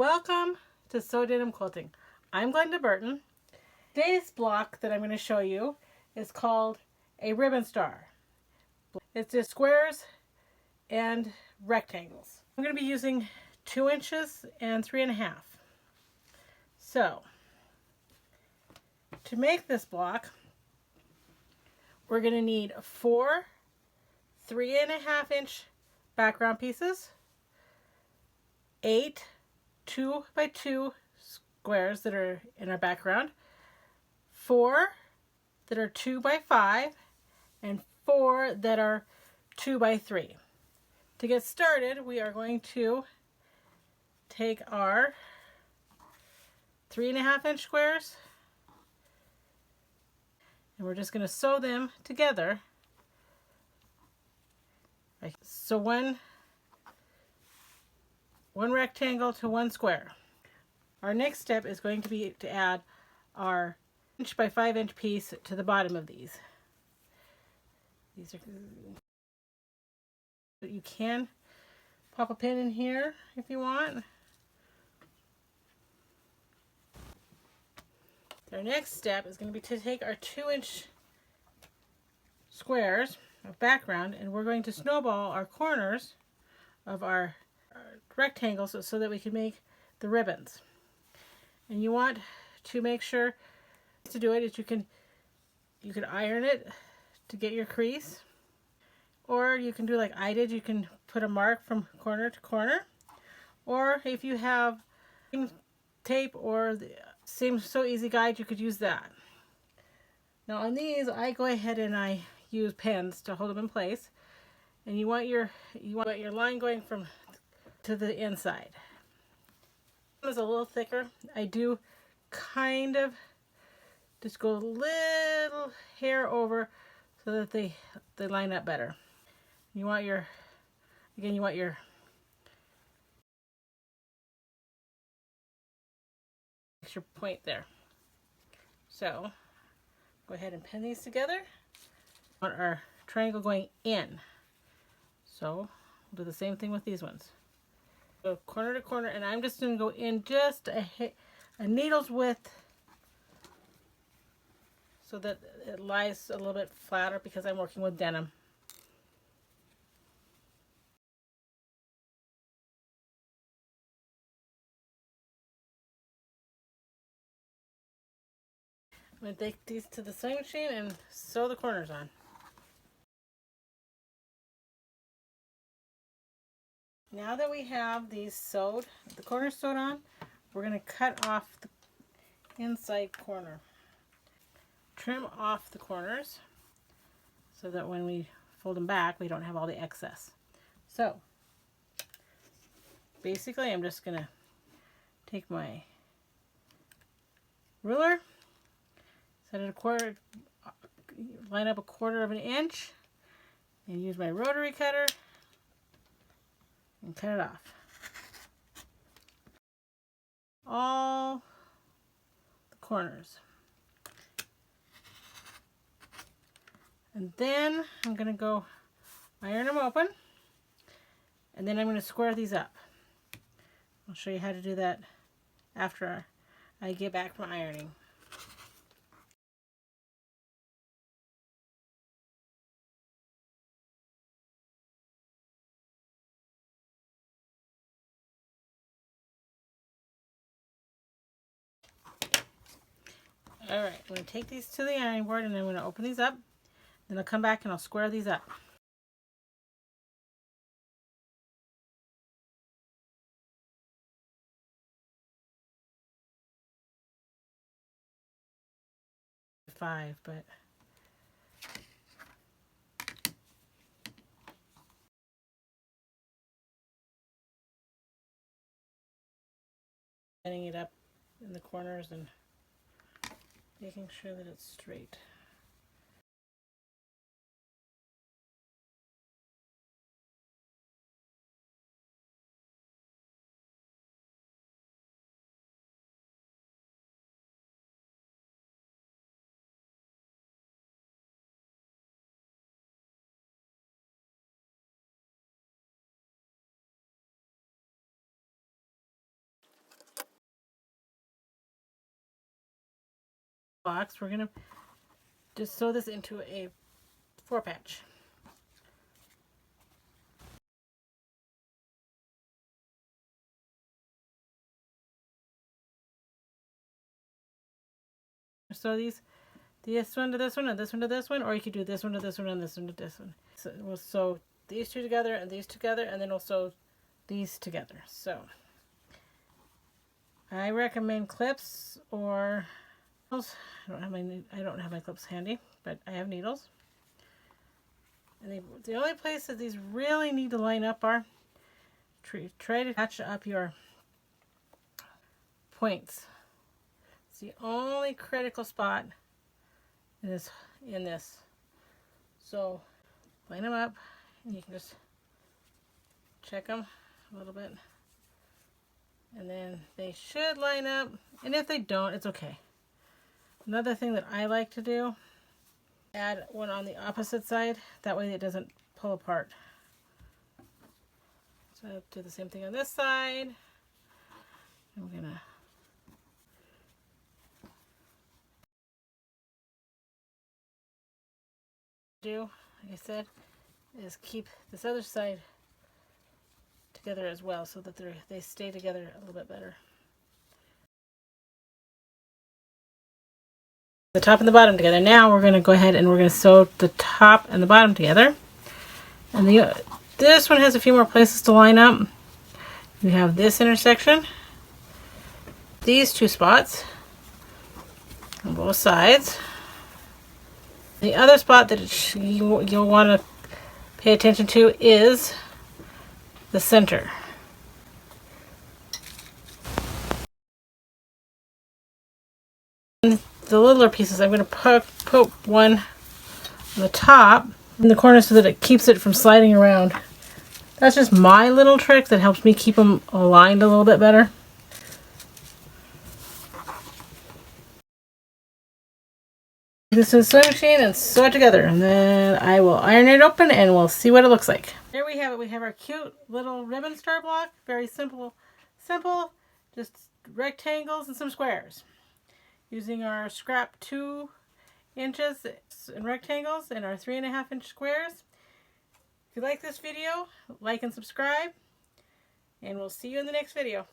Welcome to Sew Denim Quilting. I'm Glenda Burton. Today's block that I'm going to show you is called a ribbon star. It's just squares and rectangles. I'm going to be using 2 inches and 3.5. So, to make this block, we're going to need 4 3.5 inch background pieces, 8 2 by 2 squares that are in our background, 4 that are 2 by 5, and 4 that are 2 by 3. To get started, we are going to take our 3.5 inch squares and we're just going to sew them together. So one rectangle to one square. Our next step is going to be to add our inch by 5 inch piece to the bottom of these. You can pop a pin in here if you want. Our next step is going to be to take our 2 inch squares of background and we're going to snowball our corners of our rectangles so that we can make the ribbons. And you want to make sure to do it is you can iron it to get your crease, or you can do like I did. You can put a mark from corner to corner, or if you have tape or the Seam Sew Easy guide, you could use that. Now on these, I go ahead and I use pins to hold them in place, and you want your line going from to the inside. It's a little thicker. I do kind of just go a little hair over so that they line up better. You want your extra point there. So go ahead and pin these together. We want our triangle going in. So we'll do the same thing with these ones. Go corner to corner, and I'm just going to go in just a needle's width so that it lies a little bit flatter because I'm working with denim. I'm going to take these to the sewing machine and sew the corners on. Now that we have these sewed, the corners sewed on, we're going to cut off the inside corner. Trim off the corners so that when we fold them back, we don't have all the excess. So basically, I'm just going to take my ruler, set it line up 1/4 inch, and use my rotary cutter and cut it off. All the corners. And then I'm going to go iron them open, and then I'm going to square these up. I'll show you how to do that after I get back from ironing. Alright, I'm going to take these to the ironing board and I'm going to open these up. Then I'll come back and I'll square these up. Five, but setting it up in the corners and making sure that it's straight. box, we're going to just sew this into a 4-patch. So this one to this one, and this one to this one, or you could do this one to this one, and this one to this one. So we'll sew these two together, and these together, and then we'll sew these together. So I recommend clips or needles. I don't have my clips handy, but I have needles. And the only place that these really need to line up are try to match up your points. It's the only critical spot in this. So line them up, and you can just check them a little bit, and then they should line up. And if they don't, it's okay. Another thing that I like to do, add one on the opposite side. That way it doesn't pull apart. So I'll do the same thing on this side. I'm gonna do, like I said, is keep this other side together as well, so that they stay together a little bit better. The top and the bottom together. Now we're going to go ahead and we're going to sew the top and the bottom together. And this one has a few more places to line up. You have this intersection, these two spots on both sides. The other spot that you'll want to pay attention to is the center. The littler pieces, I'm going to put one on the top in the corner so that it keeps it from sliding around. That's just my little trick that helps me keep them aligned a little bit better. This is sewing machine and sew it together, and then I will iron it open and we'll see what it looks like. There we have it. We have our cute little ribbon star block. Very simple, just rectangles and some squares. Using our scrap 2 inches in rectangles and our 3.5-inch squares. If you like this video, like and subscribe, and we'll see you in the next video.